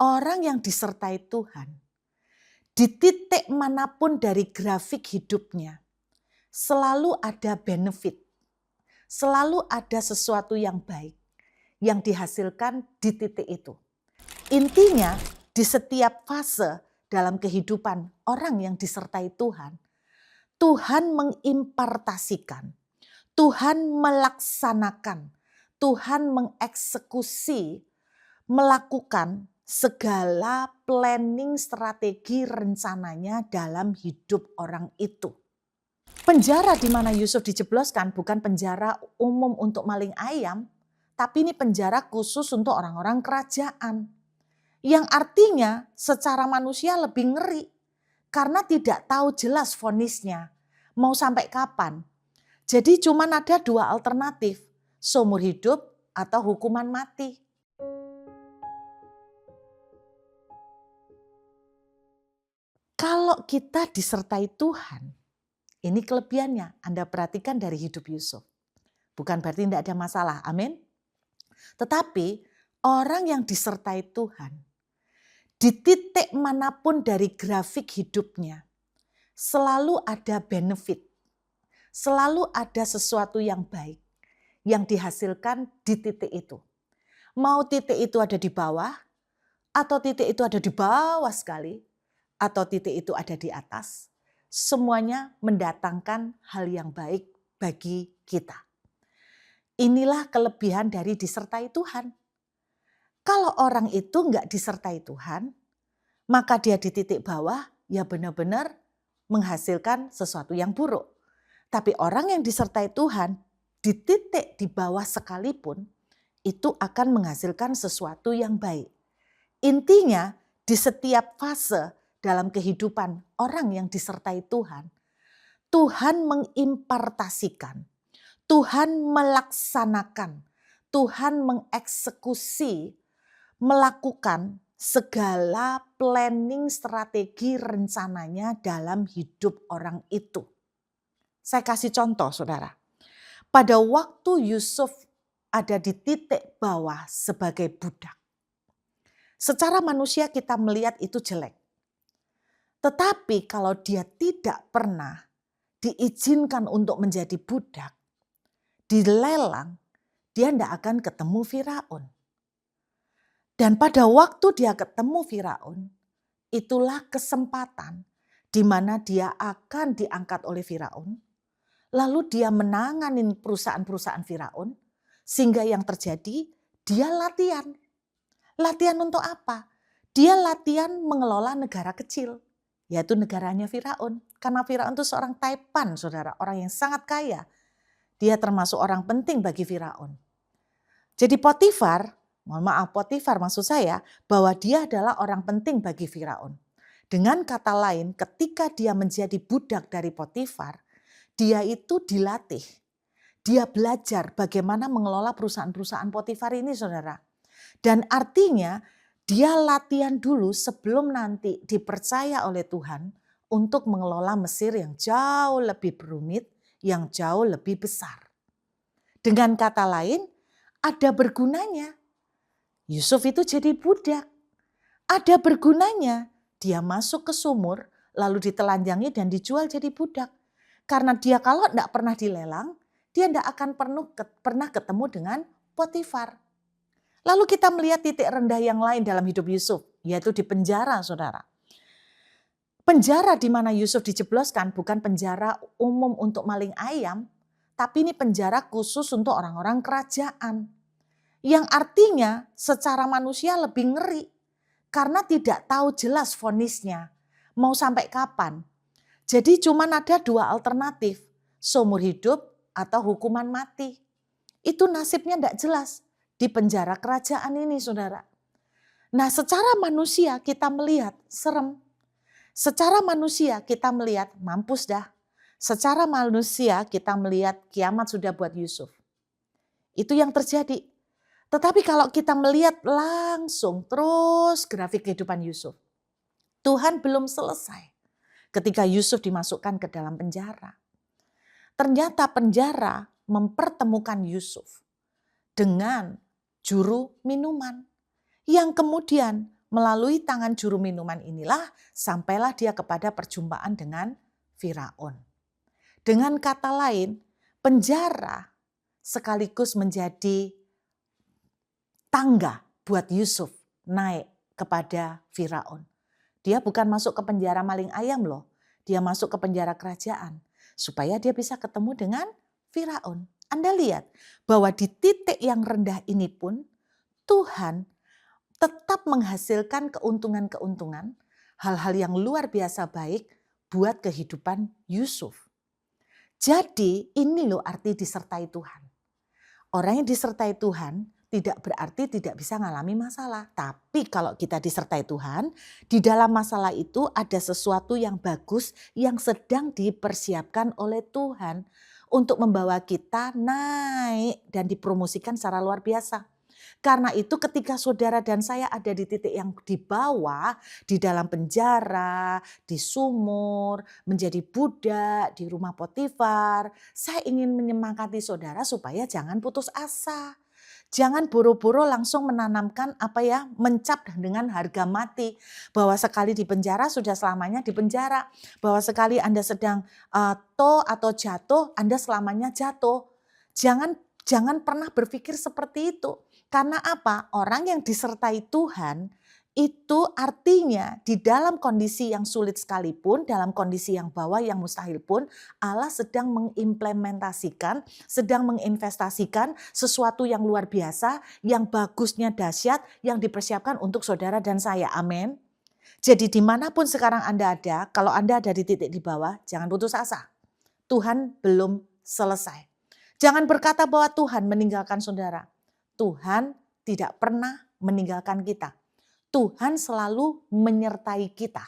Orang yang disertai Tuhan, di titik manapun dari grafik hidupnya, selalu ada benefit, selalu ada sesuatu yang baik yang dihasilkan di titik itu. Intinya, di setiap fase dalam kehidupan orang yang disertai Tuhan, Tuhan mengimpartasikan, Tuhan melaksanakan, Tuhan mengeksekusi, melakukan segala planning, strategi, rencananya dalam hidup orang itu. Penjara di mana Yusuf dijebloskan bukan penjara umum untuk maling ayam, tapi ini penjara khusus untuk orang-orang kerajaan. Yang artinya secara manusia lebih ngeri, karena tidak tahu jelas vonisnya, mau sampai kapan. Jadi cuma ada dua alternatif, seumur hidup atau hukuman mati. Kalau kita disertai Tuhan, ini kelebihannya. Anda perhatikan dari hidup Yusuf. Bukan berarti tidak ada masalah, amin. Tetapi orang yang disertai Tuhan, di titik manapun dari grafik hidupnya, selalu ada benefit, selalu ada sesuatu yang baik yang dihasilkan di titik itu. Mau titik itu ada di bawah, atau titik itu ada di bawah sekali, atau titik itu ada di atas, semuanya mendatangkan hal yang baik bagi kita. Inilah kelebihan dari disertai Tuhan. Kalau orang itu nggak disertai Tuhan, maka dia di titik bawah ya benar-benar menghasilkan sesuatu yang buruk. Tapi orang yang disertai Tuhan di titik di bawah sekalipun itu akan menghasilkan sesuatu yang baik. Intinya di setiap fase dalam kehidupan orang yang disertai Tuhan, Tuhan mengimpartasikan, Tuhan melaksanakan, Tuhan mengeksekusi, melakukan segala planning, strategi, rencananya dalam hidup orang itu. Saya kasih contoh, saudara. Pada waktu Yusuf ada di titik bawah sebagai budak, secara manusia kita melihat itu jelek. Tetapi kalau dia tidak pernah diizinkan untuk menjadi budak, dilelang, dia tidak akan ketemu Firaun. Dan pada waktu dia ketemu Firaun, itulah kesempatan di mana dia akan diangkat oleh Firaun. Lalu dia menanganin perusahaan-perusahaan Firaun, sehingga yang terjadi dia latihan. Latihan untuk apa? Dia latihan mengelola negara kecil, yaitu negaranya Firaun. Karena Firaun itu seorang taipan, saudara, orang yang sangat kaya. Dia termasuk orang penting bagi Firaun. Jadi Potifar, mohon maaf Potifar maksud saya, bahwa dia adalah orang penting bagi Firaun. Dengan kata lain, ketika dia menjadi budak dari Potifar, dia itu dilatih. Dia belajar bagaimana mengelola perusahaan-perusahaan Potifar ini, saudara. Dan artinya dia latihan dulu sebelum nanti dipercaya oleh Tuhan untuk mengelola Mesir yang jauh lebih rumit, yang jauh lebih besar. Dengan kata lain, ada bergunanya. Yusuf itu jadi budak. Ada bergunanya. Dia masuk ke sumur, lalu ditelanjangi dan dijual jadi budak. Karena dia kalau tidak pernah dilelang, dia tidak akan pernah ketemu dengan Potifar. Lalu kita melihat titik rendah yang lain dalam hidup Yusuf, yaitu di penjara, saudara. Penjara di mana Yusuf dijebloskan bukan penjara umum untuk maling ayam, tapi ini penjara khusus untuk orang-orang kerajaan. Yang artinya secara manusia lebih ngeri, karena tidak tahu jelas vonisnya, mau sampai kapan. Jadi cuma ada dua alternatif, seumur hidup atau hukuman mati. Itu nasibnya tidak jelas di penjara kerajaan ini, saudara. Nah, secara manusia kita melihat serem. Secara manusia kita melihat mampus dah. Secara manusia kita melihat kiamat sudah buat Yusuf. Itu yang terjadi. Tetapi kalau kita melihat langsung terus grafik kehidupan Yusuf, Tuhan belum selesai ketika Yusuf dimasukkan ke dalam penjara. Ternyata penjara mempertemukan Yusuf dengan juru minuman yang kemudian melalui tangan juru minuman inilah sampailah dia kepada perjumpaan dengan Firaun. Dengan kata lain, penjara sekaligus menjadi tangga buat Yusuf naik kepada Firaun. Dia bukan masuk ke penjara maling ayam loh. Dia masuk ke penjara kerajaan supaya dia bisa ketemu dengan Firaun. Anda lihat bahwa di titik yang rendah ini pun Tuhan tetap menghasilkan keuntungan-keuntungan, hal-hal yang luar biasa baik buat kehidupan Yusuf. Jadi ini loh arti disertai Tuhan. Orang yang disertai Tuhan tidak berarti tidak bisa mengalami masalah. Tapi kalau kita disertai Tuhan, di dalam masalah itu ada sesuatu yang bagus yang sedang dipersiapkan oleh Tuhan untuk membawa kita naik dan dipromosikan secara luar biasa. Karena itu ketika saudara dan saya ada di titik yang di bawah, di dalam penjara, di sumur, menjadi budak, di rumah Potifar, saya ingin menyemangati saudara supaya jangan putus asa. Jangan buru-buru langsung menanamkan mencap dengan harga mati. Bahwa sekali di penjara sudah selamanya di penjara. Bahwa sekali Anda sedang atau jatuh, Anda selamanya jatuh. Jangan pernah berpikir seperti itu. Karena apa? Orang yang disertai Tuhan itu artinya di dalam kondisi yang sulit sekalipun, dalam kondisi yang bawah, yang mustahil pun, Allah sedang mengimplementasikan, sedang menginvestasikan sesuatu yang luar biasa, yang bagusnya dahsyat, yang dipersiapkan untuk saudara dan saya. Amin. Jadi dimanapun sekarang Anda ada, kalau Anda ada di titik di bawah, jangan putus asa. Tuhan belum selesai. Jangan berkata bahwa Tuhan meninggalkan saudara. Tuhan tidak pernah meninggalkan kita. Tuhan selalu menyertai kita.